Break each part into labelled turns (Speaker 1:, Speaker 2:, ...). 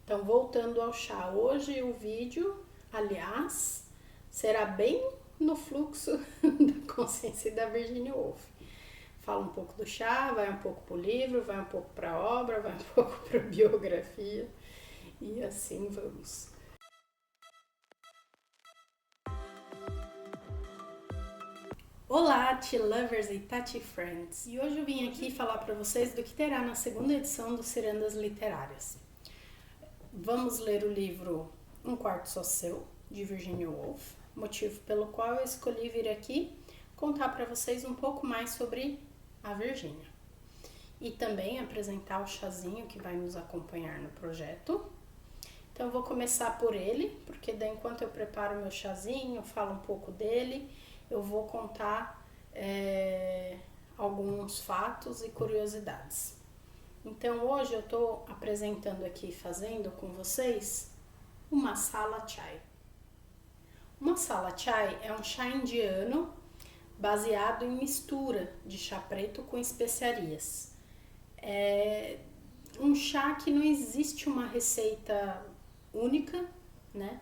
Speaker 1: Então, voltando ao chá, hoje o vídeo, aliás, será bem no fluxo da consciência da Virginia Woolf. Fala um pouco do chá, vai um pouco para o livro, vai um pouco para a obra, vai um pouco para a biografia e assim vamos. Olá, Tea Lovers e Tati Friends! E hoje eu vim aqui falar para vocês do que terá na segunda edição do Cirandas Literárias. Vamos ler o livro Um Quarto Só Seu, de Virginia Woolf, motivo pelo qual eu escolhi vir aqui contar para vocês um pouco mais sobre a Virginia. E também apresentar o chazinho que vai nos acompanhar no projeto. Então eu vou começar por ele, porque daí enquanto eu preparo meu chazinho, falo um pouco dele, eu vou contar alguns fatos e curiosidades. Então hoje eu estou apresentando aqui, fazendo com vocês o Masala Chai. O Masala Chai é um chá indiano baseado em mistura de chá preto com especiarias. É um chá que não existe uma receita única, né?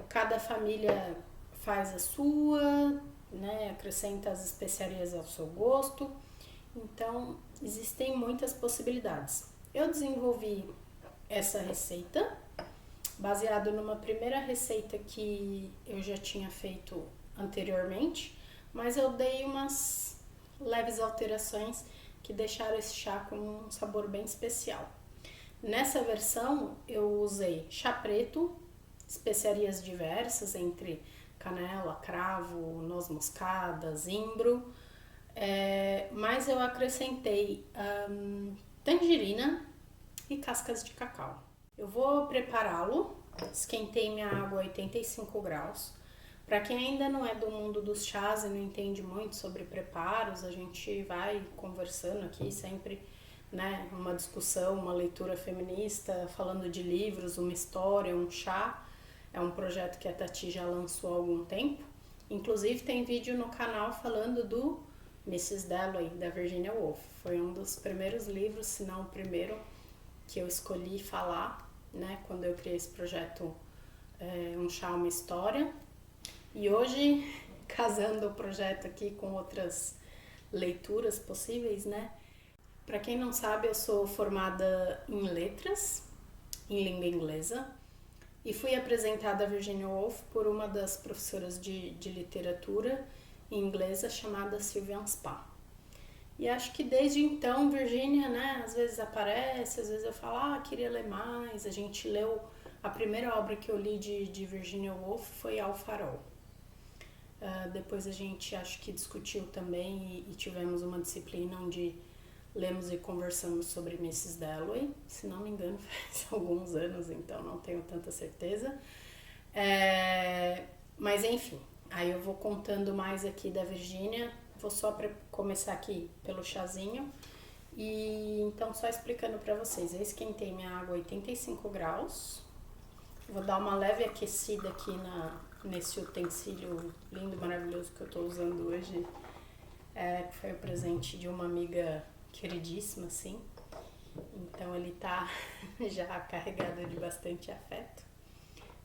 Speaker 1: Cada família faz a sua, né? Acrescenta as especiarias ao seu gosto. Então, existem muitas possibilidades. Eu desenvolvi essa receita baseado numa primeira receita que eu já tinha feito anteriormente, mas eu dei umas leves alterações que deixaram esse chá com um sabor bem especial. Nessa versão eu usei chá preto, especiarias diversas entre canela, cravo, noz moscada, zimbro, mas eu acrescentei tangerina e cascas de cacau. Eu vou prepará-lo, esquentei minha água a 85 graus. Para quem ainda não é do mundo dos chás e não entende muito sobre preparos, a gente vai conversando aqui sempre, né, uma discussão, uma leitura feminista, falando de livros, uma história, um chá. É um projeto que a Tati já lançou há algum tempo. Inclusive tem vídeo no canal falando do Mrs. Dalloway, da Virginia Woolf. Foi um dos primeiros livros, se não o primeiro, que eu escolhi falar, né, quando eu criei esse projeto Um Chá, Uma História. E hoje, casando o projeto aqui com outras leituras possíveis, né? Para quem não sabe, eu sou formada em letras, em língua inglesa, e fui apresentada a Virginia Woolf por uma das professoras de literatura inglesa chamada Sylvian Spa. E acho que desde então, Virginia, né, às vezes aparece, às vezes eu falo, queria ler mais. A gente leu, a primeira obra que eu li de Virginia Woolf foi Ao Farol. Depois a gente acho que discutiu também e tivemos uma disciplina onde lemos e conversamos sobre Mrs. Dalloway, se não me engano faz alguns anos, então não tenho tanta certeza. Mas enfim, aí eu vou contando mais aqui da Virginia, vou só começar aqui pelo chazinho. E então só explicando pra vocês, eu esquentei minha água a 85 graus, vou dar uma leve aquecida aqui nesse utensílio lindo, maravilhoso que eu tô usando hoje, que foi o presente de uma amiga queridíssima, assim. Então ele tá já carregado de bastante afeto.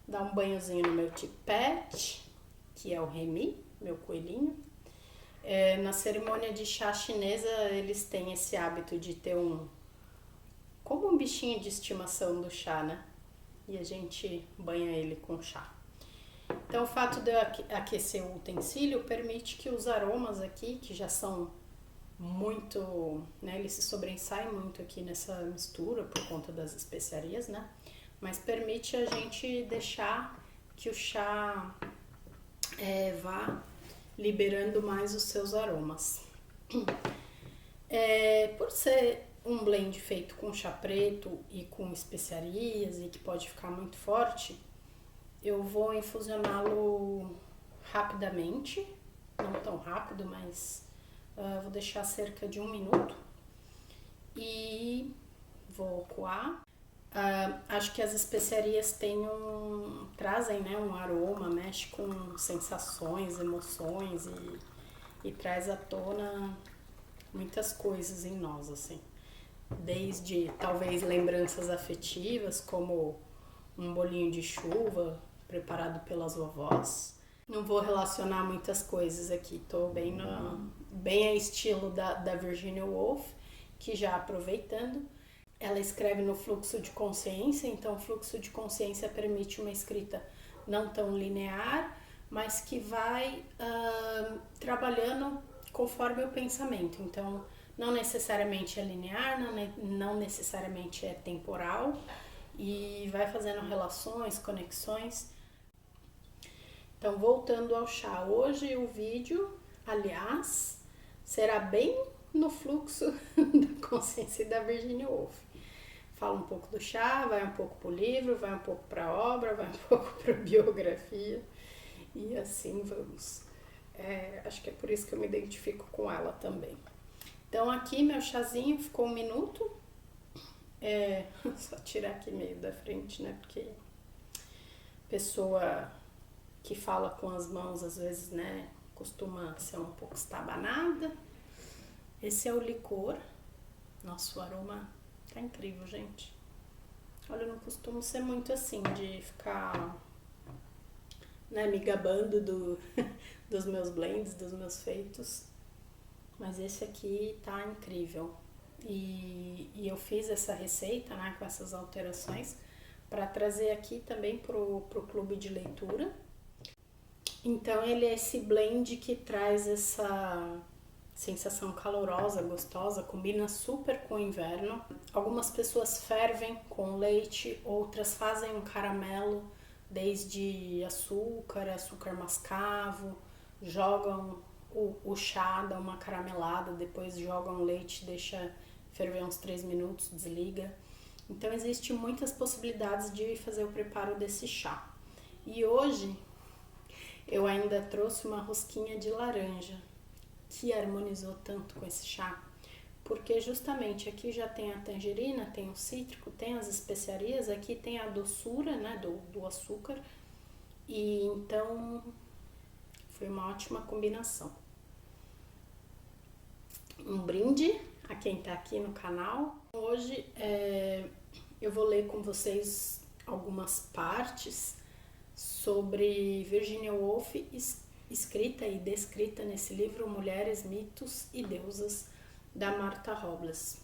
Speaker 1: Dar um banhozinho no meu tipete, que é o Remy, meu coelhinho. Na cerimônia de chá chinesa, eles têm esse hábito de ter como um bichinho de estimação do chá, né? E a gente banha ele com chá. Então o fato de eu aquecer o utensílio permite que os aromas aqui, que já são muito, né, eles se sobressaem muito aqui nessa mistura por conta das especiarias, né? Mas permite a gente deixar que o chá vá liberando mais os seus aromas. Por ser um blend feito com chá preto e com especiarias e que pode ficar muito forte, eu vou infusioná-lo rapidamente, não tão rápido, mas vou deixar cerca de 1 minuto e vou coar. Acho que as especiarias trazem, né, um aroma, mexe com sensações, emoções e traz à tona muitas coisas em nós, assim. Desde talvez lembranças afetivas, como um bolinho de chuva preparado pelas vovós. Não vou relacionar muitas coisas aqui, tô bem a estilo da Virginia Woolf, que já aproveitando, ela escreve no fluxo de consciência, então o fluxo de consciência permite uma escrita não tão linear, mas que vai trabalhando conforme o pensamento. Então, não necessariamente é linear, não necessariamente é temporal, e vai fazendo relações, conexões. Então, voltando ao chá, hoje o vídeo, aliás, será bem no fluxo da consciência da Virginia Woolf. Fala um pouco do chá, vai um pouco para o livro, vai um pouco para a obra, vai um pouco para a biografia, e assim vamos. Acho que é por isso que eu me identifico com ela também. Então aqui meu chazinho ficou 1 minuto. Só tirar aqui meio da frente, né? Porque pessoa que fala com as mãos, às vezes, né, costuma ser um pouco estabanada. Esse é o licor. Nossa, o aroma tá incrível, gente. Olha, eu não costumo ser muito assim, de ficar, né, me gabando dos meus blends, dos meus feitos. Mas esse aqui tá incrível. E eu fiz essa receita, né, com essas alterações, para trazer aqui também pro clube de leitura. Então ele é esse blend que traz essa sensação calorosa, gostosa, combina super com o inverno. Algumas pessoas fervem com leite, outras fazem um caramelo, desde açúcar mascavo, jogam o chá, dá uma caramelada, depois jogam leite, deixa ferver uns 3 minutos, desliga. Então existem muitas possibilidades de fazer o preparo desse chá. E hoje eu ainda trouxe uma rosquinha de laranja, que harmonizou tanto com esse chá, porque justamente aqui já tem a tangerina, tem o cítrico, tem as especiarias, aqui tem a doçura, né, do açúcar, e então foi uma ótima combinação. Um brinde a quem está aqui no canal. Hoje eu vou ler com vocês algumas partes sobre Virginia Woolf, escrita e descrita nesse livro Mulheres, Mitos e Deusas, da Martha Robles,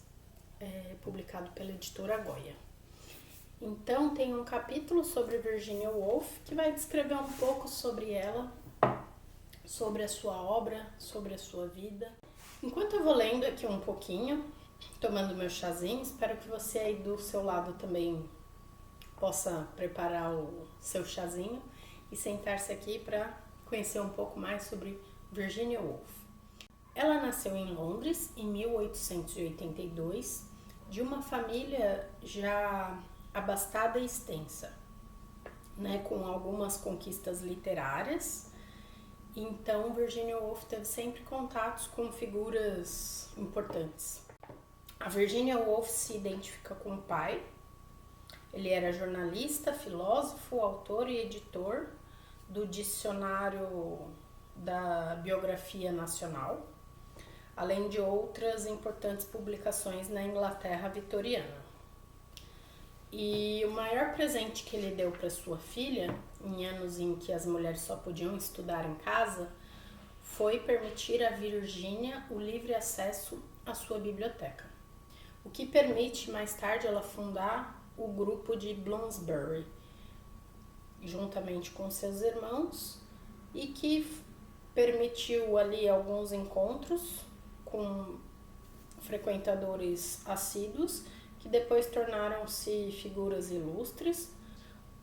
Speaker 1: publicado pela editora Goya. Então tem um capítulo sobre Virginia Woolf que vai descrever um pouco sobre ela, sobre a sua obra, sobre a sua vida. Enquanto eu vou lendo aqui um pouquinho, tomando meu chazinho, espero que você aí do seu lado também possa preparar o seu chazinho e sentar-se aqui para conhecer um pouco mais sobre Virginia Woolf. Ela nasceu em Londres em 1882, de uma família já abastada e extensa, né, com algumas conquistas literárias. Então, Virginia Woolf teve sempre contatos com figuras importantes. A Virginia Woolf se identifica com o pai. Ele era jornalista, filósofo, autor e editor do Dicionário da Biografia Nacional, além de outras importantes publicações na Inglaterra vitoriana. E o maior presente que ele deu para sua filha, em anos em que as mulheres só podiam estudar em casa, foi permitir a Virginia o livre acesso à sua biblioteca, o que permite mais tarde ela fundar o grupo de Bloomsbury, juntamente com seus irmãos, e que permitiu ali alguns encontros com frequentadores assíduos, que depois tornaram-se figuras ilustres.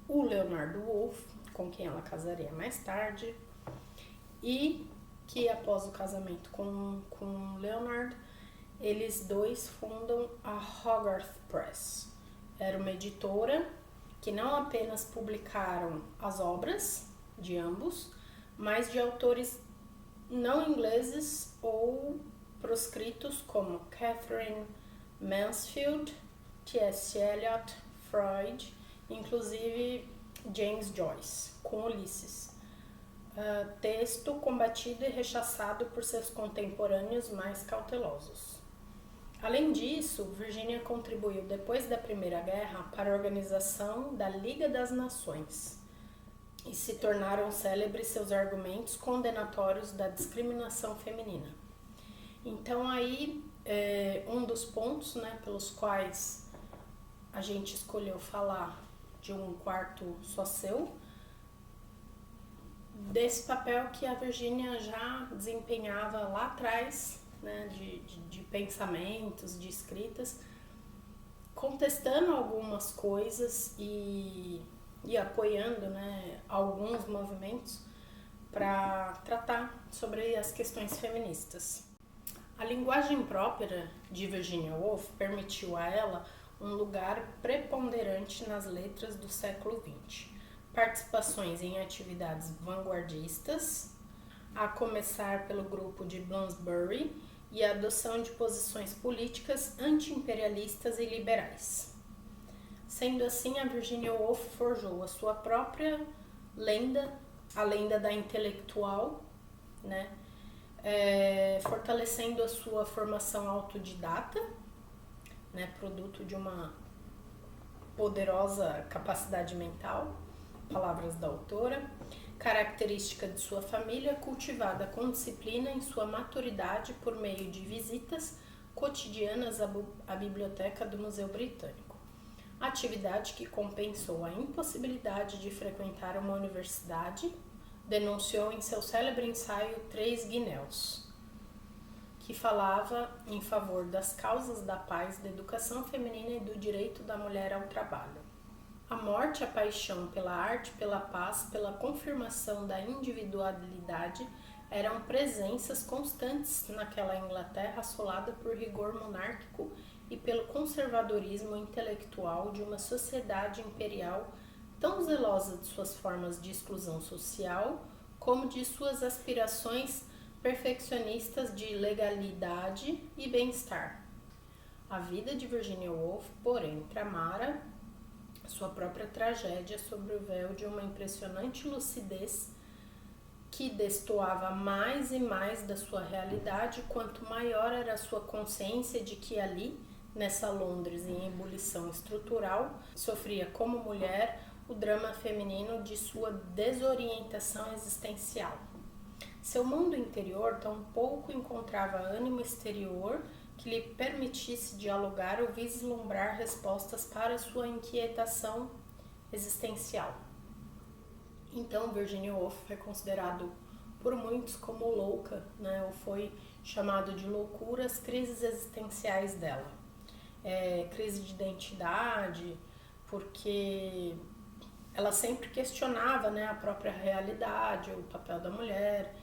Speaker 1: O Leonard Woolf, com quem ela casaria mais tarde, e que após o casamento com Leonard, eles dois fundam a Hogarth Press. Era uma editora que não apenas publicaram as obras de ambos, mas de autores não ingleses ou proscritos como Catherine Mansfield, T.S. Eliot, Freud, inclusive James Joyce, com Ulisses. Texto combatido e rechaçado por seus contemporâneos mais cautelosos. Além disso, Virginia contribuiu depois da Primeira Guerra para a organização da Liga das Nações e se tornaram célebres seus argumentos condenatórios da discriminação feminina. Então aí, um dos pontos, né, pelos quais a gente escolheu falar de um quarto só seu, desse papel que a Virginia já desempenhava lá atrás, né, de pensamentos, de escritas, contestando algumas coisas e apoiando, né, alguns movimentos para tratar sobre as questões feministas. A linguagem própria de Virginia Woolf permitiu a ela um lugar preponderante nas letras do século XX, participações em atividades vanguardistas, a começar pelo grupo de Bloomsbury, e a adoção de posições políticas anti-imperialistas e liberais. Sendo assim, a Virginia Woolf forjou a sua própria lenda, a lenda da intelectual, né? Fortalecendo a sua formação autodidata, né? Produto de uma poderosa capacidade mental, palavras da autora, característica de sua família, cultivada com disciplina em sua maturidade por meio de visitas cotidianas à biblioteca do Museu Britânico. Atividade que compensou a impossibilidade de frequentar uma universidade, denunciou em seu célebre ensaio Três Guinéus, que falava em favor das causas da paz, da educação feminina e do direito da mulher ao trabalho. A morte e a paixão pela arte, pela paz, pela confirmação da individualidade eram presenças constantes naquela Inglaterra assolada por rigor monárquico e pelo conservadorismo intelectual de uma sociedade imperial tão zelosa de suas formas de exclusão social como de suas aspirações perfeccionistas de legalidade e bem-estar. A vida de Virginia Woolf, porém, tramara sua própria tragédia sob o véu de uma impressionante lucidez que destoava mais e mais da sua realidade quanto maior era a sua consciência de que ali, nessa Londres em ebulição estrutural, sofria como mulher o drama feminino de sua desorientação existencial. Seu mundo interior tampouco encontrava ânimo exterior que lhe permitisse dialogar ou vislumbrar respostas para sua inquietação existencial. Então, Virginia Woolf foi considerado por muitos como louca, né? Ou foi chamado de loucura as crises existenciais dela. Crise de identidade, porque ela sempre questionava, né, a própria realidade, o papel da mulher.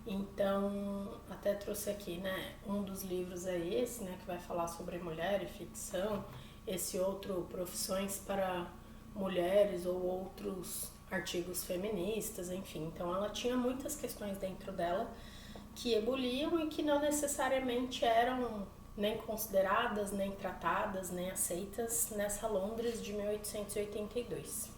Speaker 1: Então, até trouxe aqui, né, um dos livros é esse, né, que vai falar sobre mulher e ficção, esse outro, Profissões para Mulheres, ou outros artigos feministas, enfim. Então, ela tinha muitas questões dentro dela que ebuliam e que não necessariamente eram nem consideradas, nem tratadas, nem aceitas nessa Londres de 1882.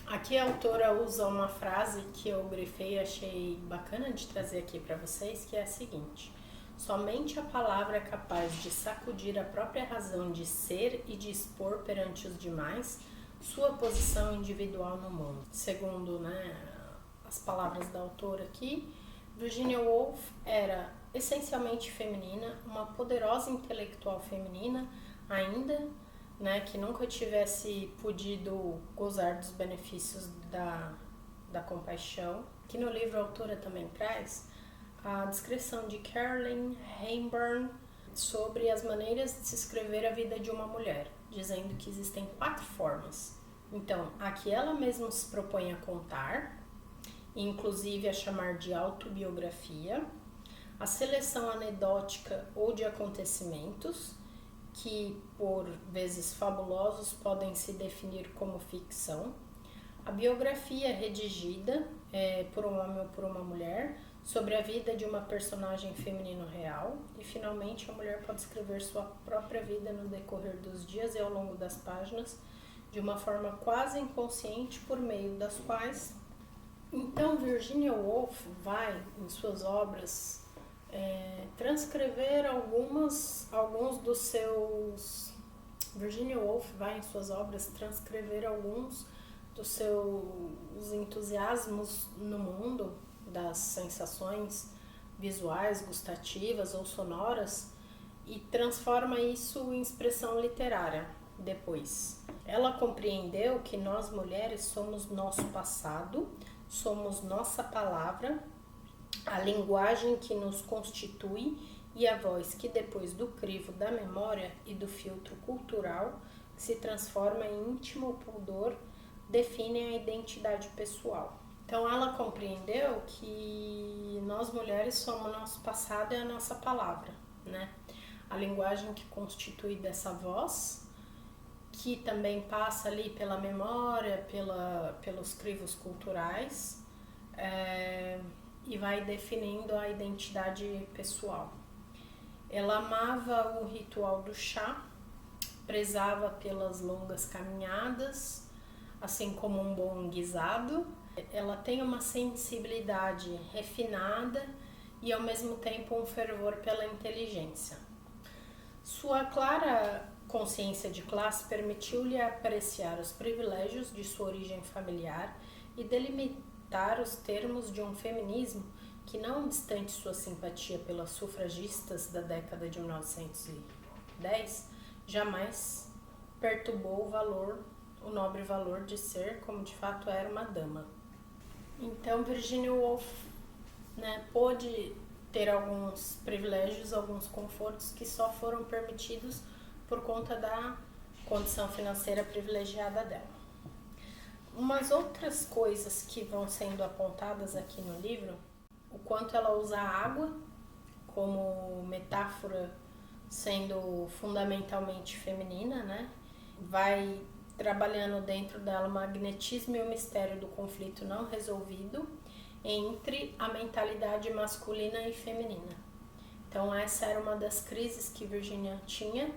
Speaker 1: Aqui a autora usa uma frase que eu grifei e achei bacana de trazer aqui para vocês, que é a seguinte: somente a palavra é capaz de sacudir a própria razão de ser e de expor perante os demais sua posição individual no mundo. Segundo, né, as palavras da autora aqui, Virginia Woolf era essencialmente feminina, uma poderosa intelectual feminina ainda, né, que nunca tivesse podido gozar dos benefícios da compaixão, que no livro a autora também traz a descrição de Carolyn Hepburn sobre as maneiras de se escrever a vida de uma mulher, dizendo que existem 4 formas. Então, a que ela mesma se propõe a contar, inclusive a chamar de autobiografia, a seleção anedótica ou de acontecimentos, que por vezes fabulosos podem se definir como ficção, a biografia redigida por um homem ou por uma mulher sobre a vida de uma personagem feminino real, e finalmente a mulher pode escrever sua própria vida no decorrer dos dias e ao longo das páginas de uma forma quase inconsciente, por meio das quais então Virginia Woolf vai em suas obras transcrever alguns dos seus... Virginia Woolf vai em suas obras transcrever alguns dos seus entusiasmos no mundo, das sensações visuais, gustativas ou sonoras, e transforma isso em expressão literária depois. Ela compreendeu que nós mulheres somos nosso passado, somos nossa palavra, a linguagem que nos constitui e a voz que, depois do crivo da memória e do filtro cultural, se transforma em íntimo pudor, definem a identidade pessoal. Então ela compreendeu que nós mulheres somos nosso passado e a nossa palavra, né? A linguagem que constitui dessa voz, que também passa ali pela memória, pelos crivos culturais, e vai definindo a identidade pessoal. Ela amava o ritual do chá, prezava pelas longas caminhadas, assim como um bom guisado. Ela tem uma sensibilidade refinada e ao mesmo tempo um fervor pela inteligência. Sua clara consciência de classe permitiu-lhe apreciar os privilégios de sua origem familiar e delimitar os termos de um feminismo que, não obstante sua simpatia pelas sufragistas da década de 1910, jamais perturbou o nobre valor de ser, como de fato era, uma dama. Então Virginia Woolf, pôde ter alguns privilégios, alguns confortos que só foram permitidos por conta da condição financeira privilegiada dela. Umas outras coisas que vão sendo apontadas aqui no livro: o quanto ela usa a água como metáfora, sendo fundamentalmente feminina, né? Vai trabalhando dentro dela o magnetismo e o mistério do conflito não resolvido entre a mentalidade masculina e feminina. Então essa era uma das crises que Virginia tinha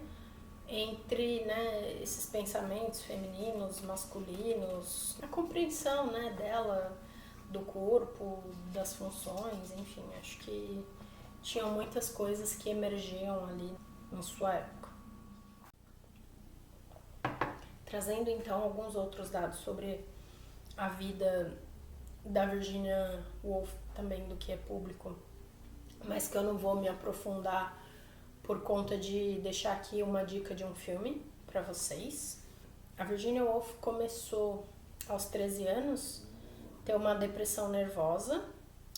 Speaker 1: entre, esses pensamentos femininos, masculinos, a compreensão, dela do corpo, das funções, enfim, acho que tinham muitas coisas que emergiam ali em sua época. Trazendo então alguns outros dados sobre a vida da Virginia Woolf, também do que é público, mas que eu não vou me aprofundar por conta de deixar aqui uma dica de um filme para vocês. A Virginia Woolf começou aos 13 anos ter uma depressão nervosa,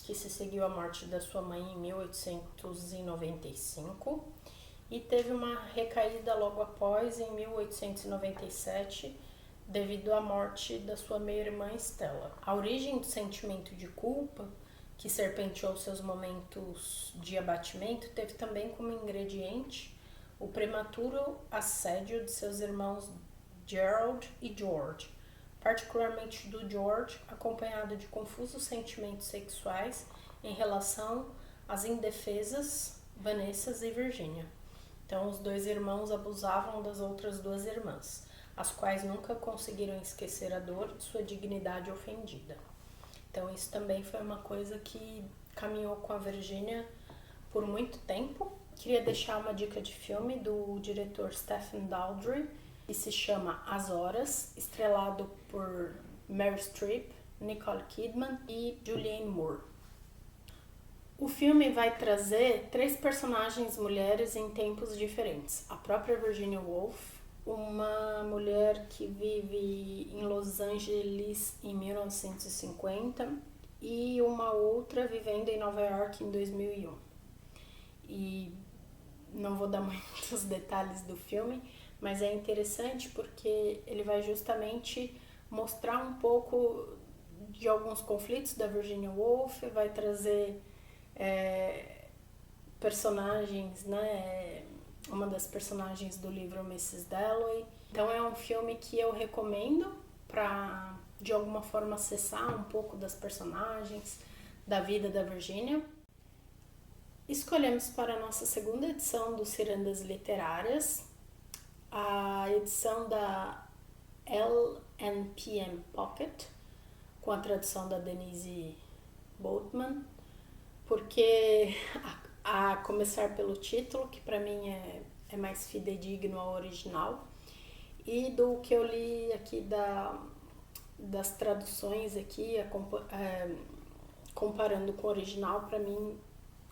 Speaker 1: que se seguiu à morte da sua mãe em 1895, e teve uma recaída logo após, em 1897, devido à morte da sua meia-irmã Stella. A origem do sentimento de culpa, que serpenteou seus momentos de abatimento, teve também como ingrediente o prematuro assédio de seus irmãos Gerald e George, particularmente do George, acompanhado de confusos sentimentos sexuais em relação às indefesas Vanessa e Virginia. Então, os dois irmãos abusavam das outras duas irmãs, as quais nunca conseguiram esquecer a dor de sua dignidade ofendida. Então, isso também foi uma coisa que caminhou com a Virginia por muito tempo. Queria deixar uma dica de filme do diretor Stephen Daldry, que se chama As Horas, estrelado por Meryl Streep, Nicole Kidman e Julianne Moore. O filme vai trazer 3 personagens mulheres em tempos diferentes. A própria Virginia Woolf, uma mulher que vive em Los Angeles em 1950 e uma outra vivendo em Nova York em 2001. E não vou dar muitos detalhes do filme, mas é interessante porque ele vai justamente mostrar um pouco de alguns conflitos da Virginia Woolf, vai trazer personagens, uma das personagens do livro Mrs. Dalloway. Então é um filme que eu recomendo para, de alguma forma, acessar um pouco das personagens, da vida da Virginia. Escolhemos para a nossa segunda edição do Cirandas Literárias a edição da LNPM Pocket, com a tradução da Denise Boatman, porque a começar pelo título, que para mim é mais fidedigno ao original, e do que eu li aqui das traduções aqui, comparando com o original, para mim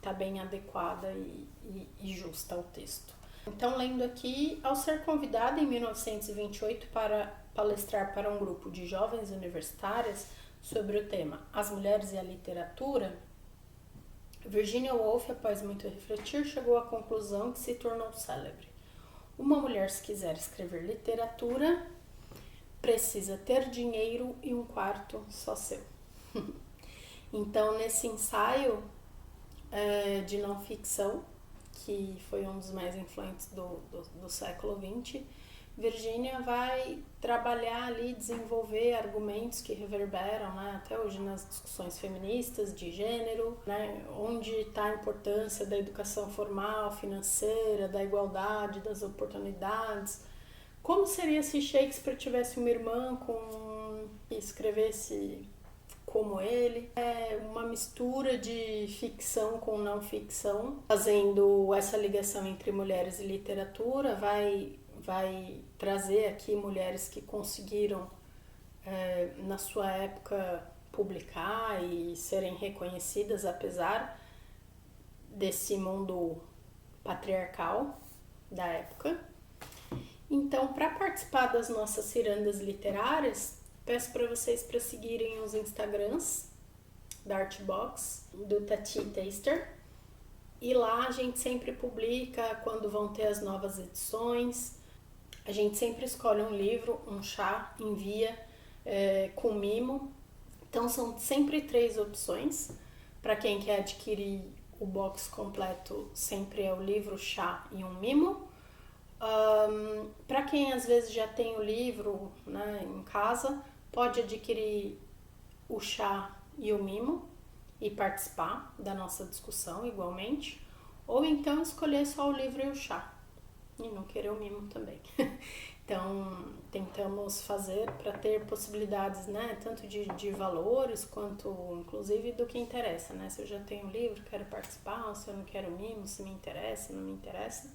Speaker 1: tá bem adequada e justa ao texto. Então, lendo aqui, ao ser convidada em 1928 para palestrar para um grupo de jovens universitárias sobre o tema As Mulheres e a Literatura, Virginia Woolf, após muito refletir, chegou à conclusão que se tornou célebre. Uma mulher, se quiser escrever literatura, precisa ter dinheiro e um quarto só seu. Então, nesse ensaio de não ficção, que foi um dos mais influentes do século XX, Virginia vai trabalhar ali, desenvolver argumentos que reverberam, né, até hoje nas discussões feministas de gênero, né, onde está a importância da educação formal, financeira, da igualdade, das oportunidades. Como seria se Shakespeare tivesse uma irmã que escrevesse como ele? É uma mistura de ficção com não ficção, fazendo essa ligação entre mulheres e literatura, vai trazer aqui mulheres que conseguiram, na sua época, publicar e serem reconhecidas apesar desse mundo patriarcal da época. Então, para participar das nossas cirandas literárias, peço para vocês para seguirem os Instagrams da Artbox, do Tati Taster, e lá a gente sempre publica quando vão ter as novas edições. A gente sempre escolhe um livro, um chá, envia com mimo. Então são sempre 3 opções. Para quem quer adquirir o box completo, sempre é o livro, chá e um mimo. Para quem às vezes já tem o livro, né, em casa, pode adquirir o chá e o mimo e participar da nossa discussão igualmente. Ou então escolher só o livro e o chá. E não querer o mimo também. Então, tentamos fazer para ter possibilidades, né, tanto de valores quanto, inclusive, do que interessa, né? Se eu já tenho o livro, quero participar, ou se eu não quero o mimo, se me interessa, não me interessa.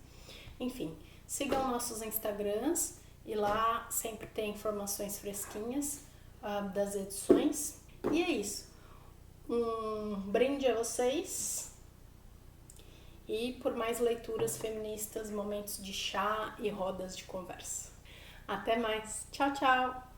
Speaker 1: Enfim, sigam nossos Instagrams e lá sempre tem informações fresquinhas das edições. E é isso. Um brinde a vocês. E por mais leituras feministas, momentos de chá e rodas de conversa. Até mais. Tchau, tchau!